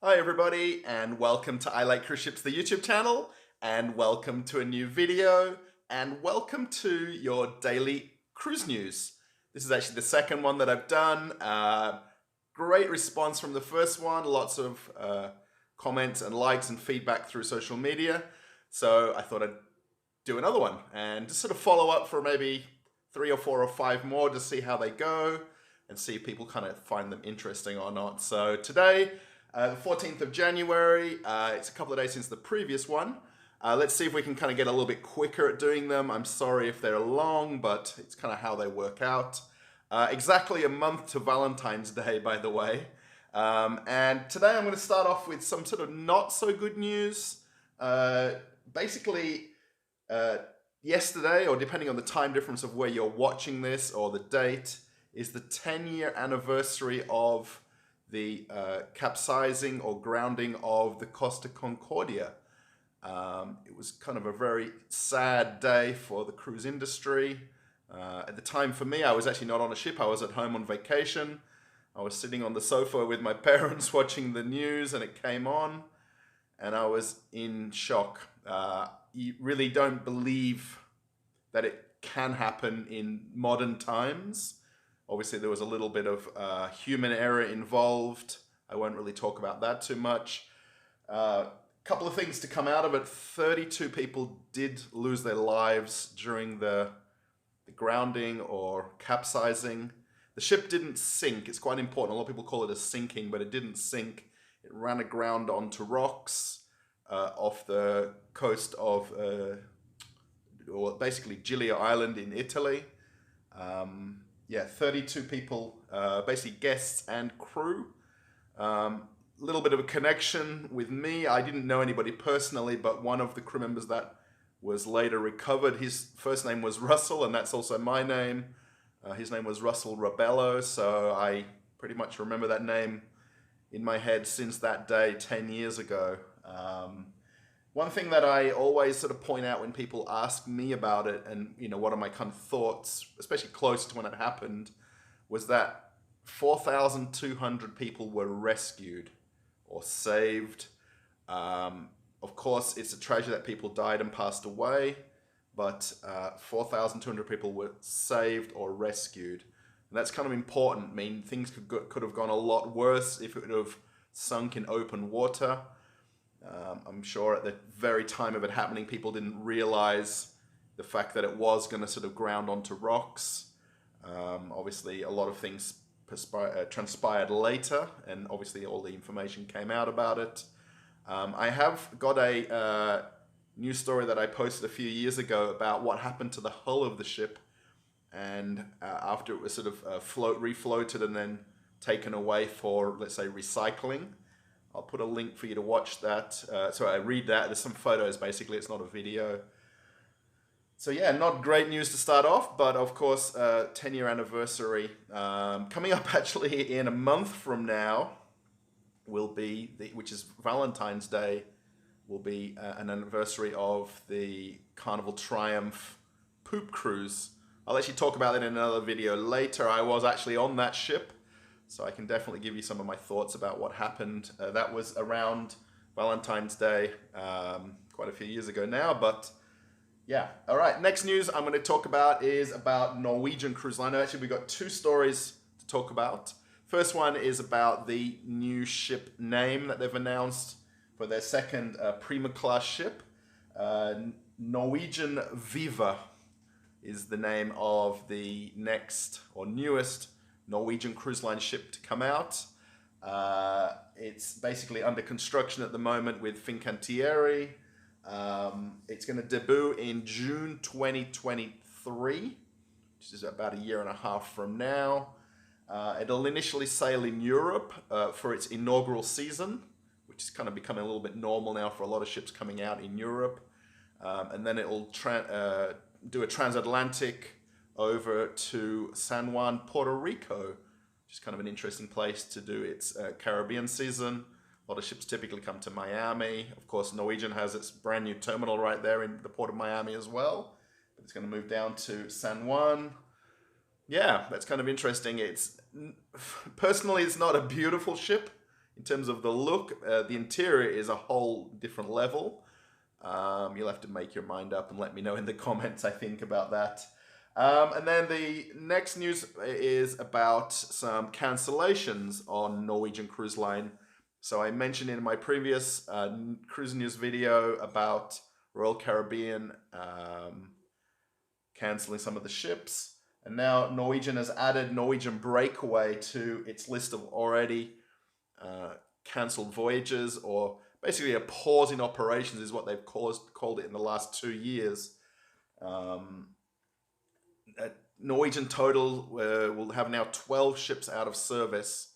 Hi everybody, and welcome to I Like Cruise Ships, the YouTube channel, and welcome to a new video, and welcome to your daily cruise news. This is actually the second one that I've done. Great response from the first one, lots of comments and likes and feedback through social media. So I thought I'd do another one and just sort of follow up for maybe 3 or 4 or 5 more to see how they go and see if people kind of find them interesting or not. So today, the 14th of January, it's a couple of days since the previous one. Let's see if we can kind of get a little bit quicker at doing them. I'm sorry if they're long, but it's kind of how they work out. Exactly a month to Valentine's Day, by the way. And today I'm going to start off with some sort of not so good news. Basically, yesterday, or depending on the time difference of where you're watching this or the date, is the 10-year anniversary of the capsizing or grounding of the Costa Concordia. It was kind of a very sad day for the cruise industry. At the time for me, I was actually not on a ship. I was at home on vacation. I was sitting on the sofa with my parents watching the news, and it came on, and I was in shock. You really don't believe that it can happen in modern times. Obviously, there was a little bit of human error involved. I won't really talk about that too much. Couple of things to come out of it. 32 people did lose their lives during the grounding or capsizing. The ship didn't sink. It's quite important. A lot of people call it a sinking, but it didn't sink. It ran aground onto rocks off the coast of, or basically Giglio Island in Italy. 32 people, basically guests and crew. Little bit of a connection with me. I didn't know anybody personally, but one of the crew members that was later recovered, his first name was Russell, and that's also my name. His name was Russell Rabello, so I pretty much remember that name in my head since that day 10 years ago. One thing that I always sort of point out when people ask me about it, and what are my kind of thoughts, especially close to when it happened, was that 4,200 people were rescued or saved. Of course, it's a tragedy that people died and passed away, but 4,200 people were saved or rescued. And that's kind of important. I mean, things could have gone a lot worse if it would have sunk in open water. I'm sure at the very time of it happening, people didn't realize the fact that it was going to sort of ground onto rocks. Obviously, a lot of things transpired later, and obviously all the information came out about it. I have got a news story that I posted a few years ago about what happened to the hull of the ship, and after it was sort of refloated and then taken away for, let's say, recycling. I'll put a link for you to watch that. So I read that. There's some photos, basically. It's not a video. So yeah, not great news to start off, but of course, 10-year anniversary. Coming up actually in a month from now will be, which is Valentine's Day, will be an anniversary of the Carnival Triumph poop cruise. I'll actually talk about that in another video later. I was actually on that ship, so I can definitely give you some of my thoughts about what happened. That was around Valentine's Day, quite a few years ago now, but yeah. All right, next news I'm going to talk about is about Norwegian Cruise Line. Actually, we've got 2 stories to talk about. First one is about the new ship name that they've announced for their second Prima class ship. Norwegian Viva is the name of the next or newest Norwegian Cruise Line ship to come out. It's basically under construction at the moment with Fincantieri. It's going to debut in June 2023, which is about a year and a half from now. It'll initially sail in Europe for its inaugural season, which is kind of becoming a little bit normal now for a lot of ships coming out in Europe. And then it'll do a transatlantic over to San Juan, Puerto Rico, which is kind of an interesting place to do its Caribbean season. A lot of ships typically come to Miami. Of course, Norwegian has its brand new terminal right there in the port of Miami as well. But it's going to move down to San Juan. Yeah, that's kind of interesting. Personally, it's not a beautiful ship. In terms of the look, the interior is a whole different level. You'll have to make your mind up and let me know in the comments, I think, about that. And then the next news is about some cancellations on Norwegian Cruise Line. So I mentioned in my previous cruise news video about Royal Caribbean canceling some of the ships. And now Norwegian has added Norwegian Breakaway to its list of already cancelled voyages, or basically a pause in operations is what they've called it in the last 2 years. Norwegian total will have now 12 ships out of service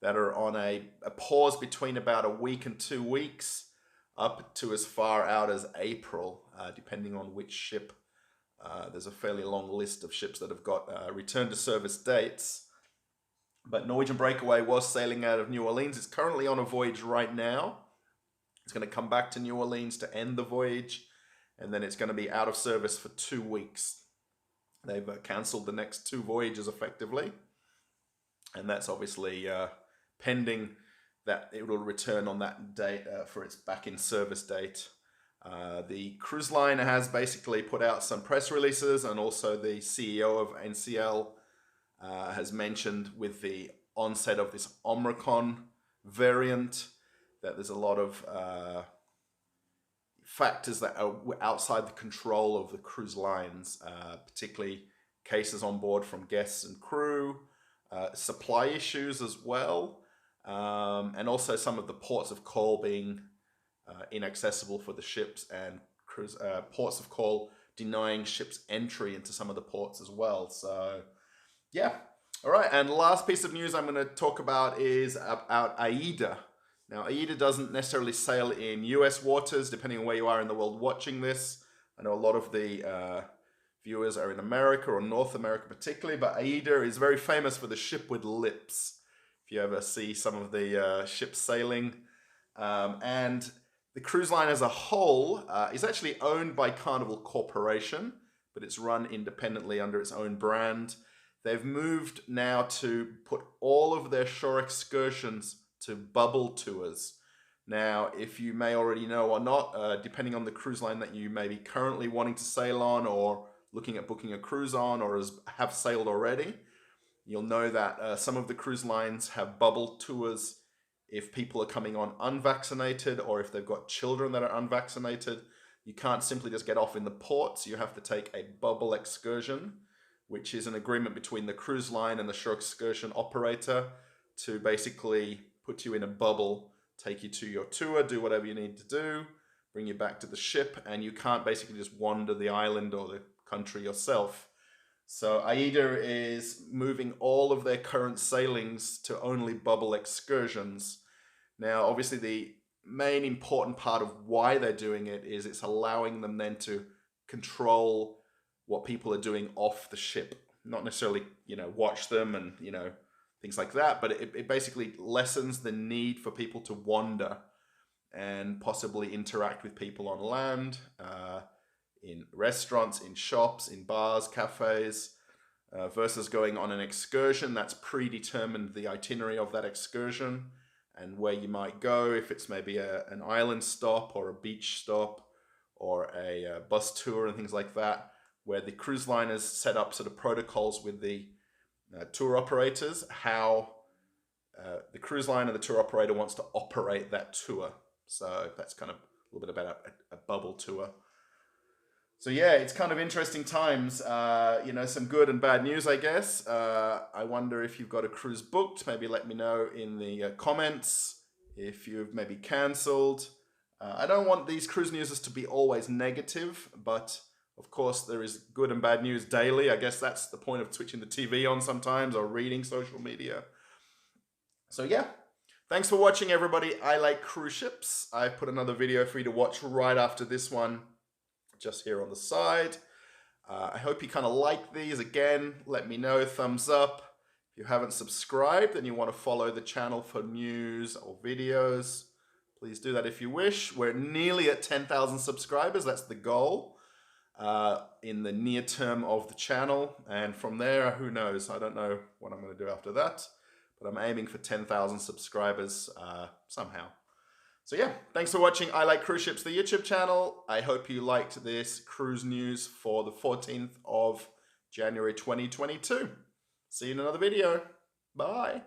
that are on a pause between about a week and 2 weeks, up to as far out as April, depending on which ship. There's a fairly long list of ships that have got return to service dates. But Norwegian Breakaway was sailing out of New Orleans. It's currently on a voyage right now. It's going to come back to New Orleans to end the voyage, and then it's going to be out of service for 2 weeks. They've cancelled the next 2 voyages effectively, and that's obviously pending that it will return on that date for its back in service date. The cruise line has basically put out some press releases, and also the CEO of NCL has mentioned with the onset of this Omicron variant that there's a lot of factors that are outside the control of the cruise lines, particularly cases on board from guests and crew, supply issues as well, and also some of the ports of call being inaccessible for the ships, and ports of call denying ships entry into some of the ports as well. So yeah. All right. And last piece of news I'm going to talk about is about Aida. Now, Aida doesn't necessarily sail in US waters, depending on where you are in the world watching this. I know a lot of the viewers are in America, or North America particularly, but Aida is very famous for the ship with lips. If you ever see some of the ships sailing. And the cruise line as a whole is actually owned by Carnival Corporation, but it's run independently under its own brand. They've moved now to put all of their shore excursions to Bubble tours. Now, if you may already know or not, depending on the cruise line that you may be currently wanting to sail on, or looking at booking a cruise on, or have sailed already, you'll know that some of the cruise lines have Bubble tours if people are coming on unvaccinated, or if they've got children that are unvaccinated. You can't simply just get off in the ports. You have to take a Bubble excursion, which is an agreement between the cruise line and the shore excursion operator to basically put you in a bubble, take you to your tour, do whatever you need to do, bring you back to the ship, and you can't basically just wander the island or the country yourself. So Aida is moving all of their current sailings to only Bubble excursions. Now, obviously, the main important part of why they're doing it is it's allowing them then to control what people are doing off the ship. Not necessarily, watch them and, things like that, but it basically lessens the need for people to wander and possibly interact with people on land, in restaurants, in shops, in bars, cafes, versus going on an excursion that's predetermined the itinerary of that excursion and where you might go, if it's maybe an island stop or a beach stop or a bus tour and things like that, where the cruise line has set up sort of protocols with the tour operators, how the cruise line and the tour operator wants to operate that tour. So that's kind of a little bit about a bubble tour. So yeah, it's kind of interesting times, some good and bad news, I guess. I wonder if you've got a cruise booked. Maybe let me know in the comments if you've maybe cancelled. I don't want these cruise news to be always negative, but of course there is good and bad news daily. I guess that's the point of switching the TV on sometimes or reading social media. So yeah, thanks for watching, everybody. I like cruise ships. I put another video for you to watch right after this one, just here on the side. I hope you kind of like these. Again, let me know, thumbs up. If you haven't subscribed and you want to follow the channel for news or videos, please do that if you wish. We're nearly at 10,000 subscribers. That's the goal in the near term of the channel. And from there, who knows? I don't know what I'm going to do after that. but I'm aiming for 10,000 subscribers somehow. So yeah, thanks for watching I Like Cruise Ships, the YouTube channel. I hope you liked this cruise news for the 14th of January 2022. See you in another video. Bye.